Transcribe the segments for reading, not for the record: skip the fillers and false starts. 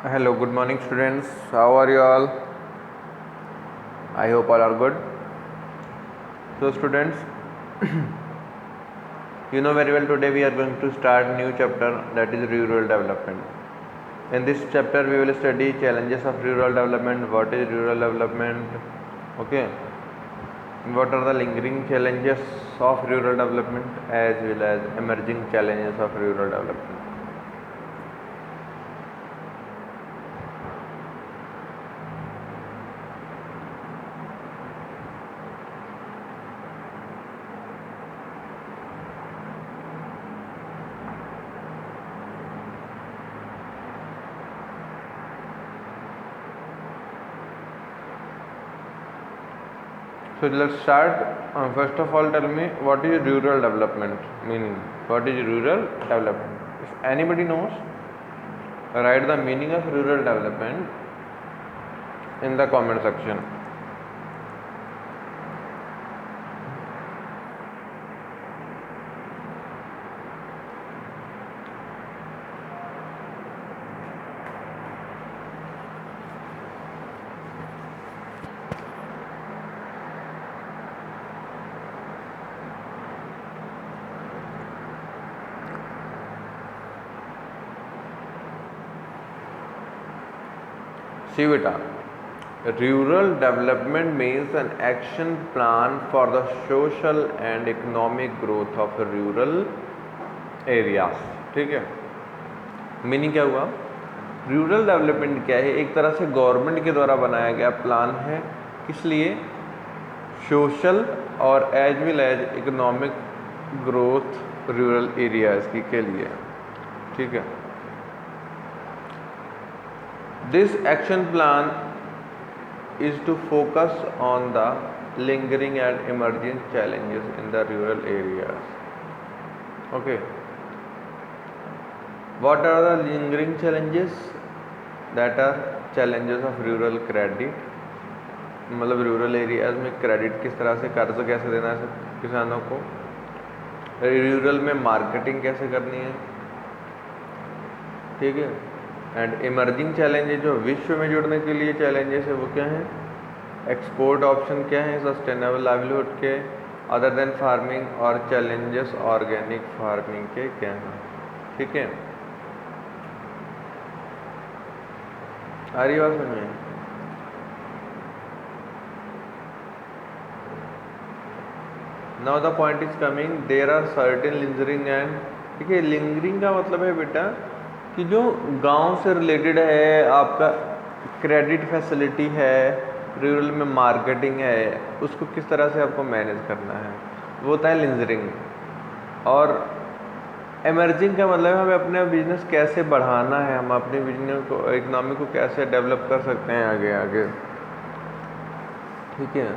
Hello, good morning students. How are you all? I hope all are good. So students, you know very well today we are going to start new chapter, that is rural development. In this chapter we will study challenges of rural development, what is rural development, okay, what are the lingering challenges of rural development as well as emerging challenges of rural development. So let's start. First of all, tell me what is rural development meaning. What is rural development? If anybody knows, write the meaning of rural development in the comment section. See beta, rural development means an action plan for the social and economic growth of rural areas. ठीक है, meaning क्या हुआ? Rural development क्या है? एक तरह से government के द्वारा बनाया गया प्लान है, किस लिए? सोशल और as well as economic growth rural areas के लिए, ठीक है. This action plan is to focus on the lingering and emerging challenges in the rural areas. Okay. What are the lingering challenges? That are challenges of rural credit. मतलब rural areas में credit किस तरह से, कर्ज कैसे देना है किसानों को, रूरल में मार्केटिंग कैसे करनी है, ठीक है. एंड इमर्जिंग चैलेंजेस जो विश्व में जुड़ने के लिए चैलेंजेस है वो क्या है? एक्सपोर्ट ऑप्शन क्या है सस्टेनेबल लाइवलीहुड के, अदर देन फार्मिंग, और चैलेंजेस ऑर्गेनिक फार्मिंग के क्या हैं, ठीक है. आ रही बात समझ में? Now the point is coming, there are certain lingering and, ठीक है. लिंजरिंग का मतलब है बेटा कि जो गांव से रिलेटेड है, आपका क्रेडिट फैसिलिटी है, रूरल में मार्केटिंग है, उसको किस तरह से आपको मैनेज करना है, वो होता है लिंजरिंग. और एमर्जिंग का मतलब है हमें अपना बिजनेस कैसे बढ़ाना है, हम अपने बिजनेस को, इकोनॉमी को कैसे डेवलप कर सकते हैं आगे आगे, ठीक है.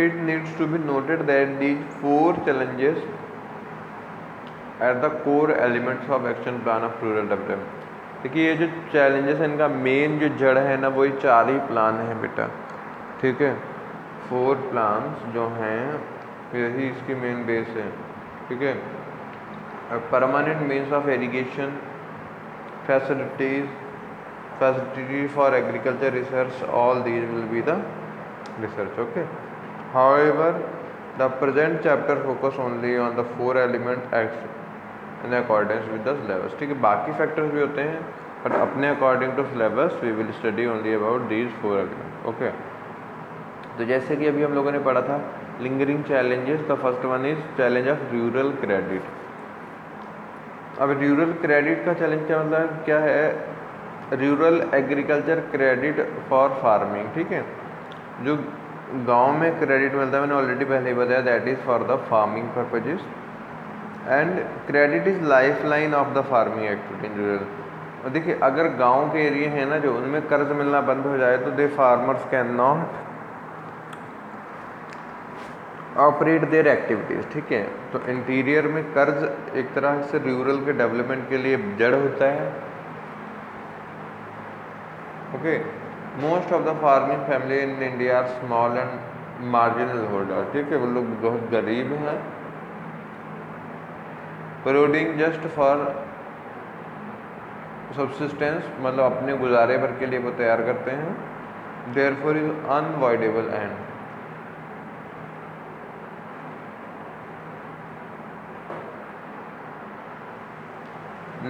It needs to be noted that these four challenges are the core elements of action plan of rural development. देखिए ये जो चैलेंजेस हैं इनका मेन जो जड़ है ना, वही 4 ही प्लान है बेटा, ठीक है. 4 प्लान्स जो हैं यही इसकी मेन बेस है, ठीक है. Permanent means of irrigation, facility for agriculture research, all these will be the research, okay. However, the present chapter focus only on the 4 element acts in accordance with the syllabus, ठीक है. बाकी factors भी होते हैं but अपने according to syllabus we will study only about these 4 element, okay. तो जैसे कि अभी हम लोगों ने पढ़ा था lingering challenges, the first one is challenge of rural credit. अब रूरल क्रेडिट का चैलेंज क्या मतलब क्या है? Rural agriculture credit for farming, ठीक है. जो गांव में क्रेडिट मिलता है, मैंने ऑलरेडी पहले ही बताया, that is for the farming purposes, and credit is life line of the farming activity in rural. और देखिए अगर गांव के एरिया है ना जो, उनमें कर्ज मिलना बंद हो जाए तो they farmers can not operate their activities, ठीक है। तो इंटीरियर में कर्ज एक तरह से रूरल के डेवलपमेंट के लिए जड़ होता है। Okay, most of the farming family in India are small and marginal holder, ठीक है, वो लोग बहुत गरीब हैं, प्रोड्यूसिंग जस्ट फॉर सब्सिस्टेंस, मतलब अपने गुजारे भर के लिए वो तैयार करते हैं। Therefore is unavoidable and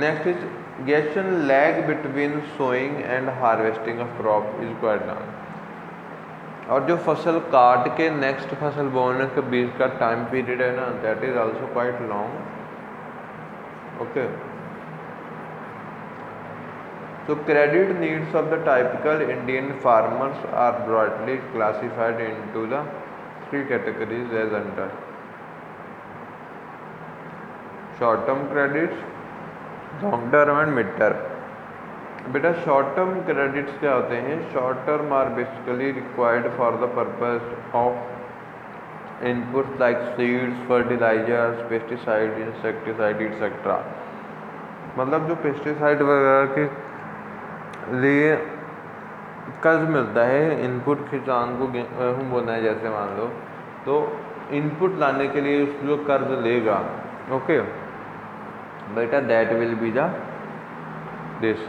next is gestation lag between sowing and harvesting of crop is quite long। और जो फसल काट के नेक्स्ट फसल बोने के बीच का टाइम पीरियड है ना, that is also quite long. Okay, so credit needs of the typical Indian farmers are broadly classified into the three categories as under: short term credits, long term and mid term. बेटा short term credits क्या होते हैं? Short term are basically required for the purpose of inputs like seeds, fertilisers, pesticide, insecticide etcetera. मतलब जो pesticide वगैरह के लिए कर्ज मिलता है, इनपुट किसान को गेहूँ बोना है जैसे मान लो, तो इनपुट लाने के लिए जो कर्ज लेगा, ओके बेटा, that will be the this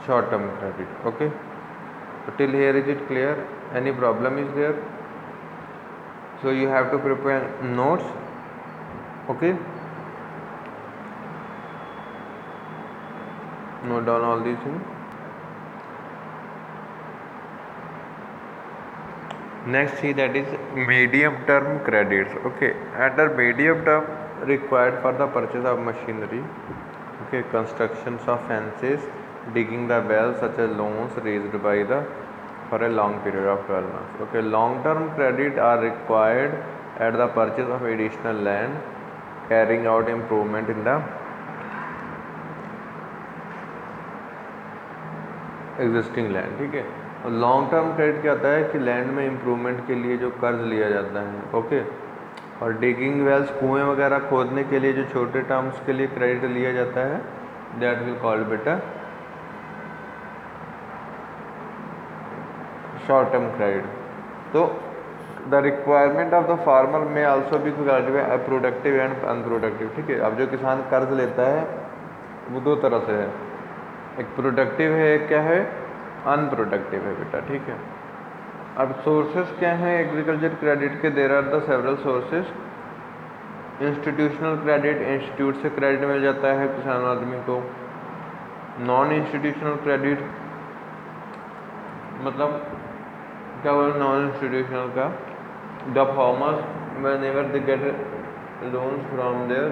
short term credit। okay, so till here is it clear? Any problem is there? So you have to prepare notes, okay, note down all these things। next see that is medium term credits। okay, under medium term required for the purchase of machinery, okay, constructions of fences, digging the wells, such as loans raised by the for a long period of 12 months। okay, long term credit are required at the purchase of additional land, carrying out improvement in the existing land, ठीक है। और long term credit क्या होता है कि land में improvement के लिए जो कर्ज लिया जाता है, ओके। और डिगिंग वेल्स, कुएं वगैरह खोदने के लिए जो छोटे टर्म्स के लिए क्रेडिट लिया जाता है, दैट विल कॉल्ड बेटा शॉर्ट टर्म क्रेडिट। तो the requirement of the farmer में आल्सो भी प्रोडक्टिव एंड अनप्रोडक्टिव, ठीक है। अब जो किसान कर्ज लेता है वो दो तरह से है, एक प्रोडक्टिव है, एक क्या है, अनप्रोडक्टिव है बेटा, ठीक है। अब सोर्सेस क्या हैं एग्रीकल्चर क्रेडिट के? There are the several sources. Institutional credit, institute से क्रेडिट मिल जाता है किसान आदमी को। नॉन इंस्टीट्यूशनल क्रेडिट मतलब क्या बोल, नॉन इंस्टीट्यूशनल का, the farmers whenever they get loans from their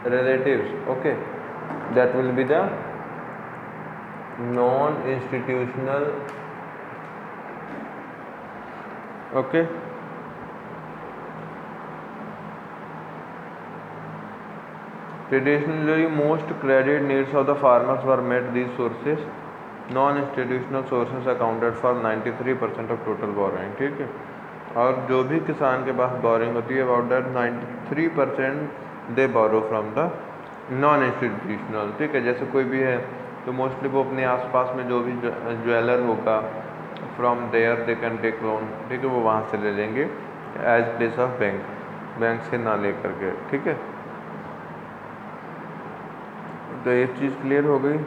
relatives, okay, that will be the non-institutional, okay। Traditionally most credit needs of the farmers were met these sources। non-institutional sources accounted for 93% of total borrowing, ठीक है। और जो भी किसान के पास borrowing होती है, about that 93% they borrow from the non institutional, ठीक है। जैसे कोई भी है तो मोस्टली वो अपने आसपास में जो भी ज्वेलर होगा, from there they can take loan, ठीक है, वो वहाँ से ले लेंगे as place of bank, bank से ना ले करके, ठीक है। तो ये चीज़ क्लियर हो गई।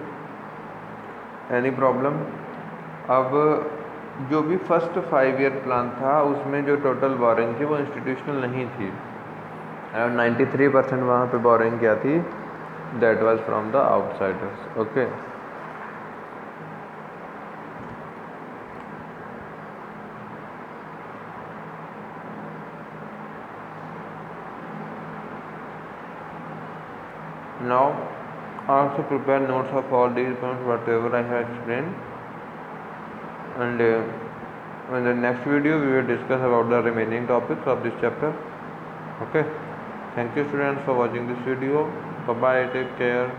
Any problem? अब जो भी फर्स्ट 5 ईयर प्लान था उसमें जो टोटल बोरिंग थी वो इंस्टीट्यूशनल नहीं थी, और 93% वहाँ पे बोरिंग क्या थी, that was from the outsiders, okay. Now also prepare notes of all these points whatever I have explained, and in the next video we will discuss about the remaining topics of this chapter, okay। Thank you students for watching this video. Bye bye, take care.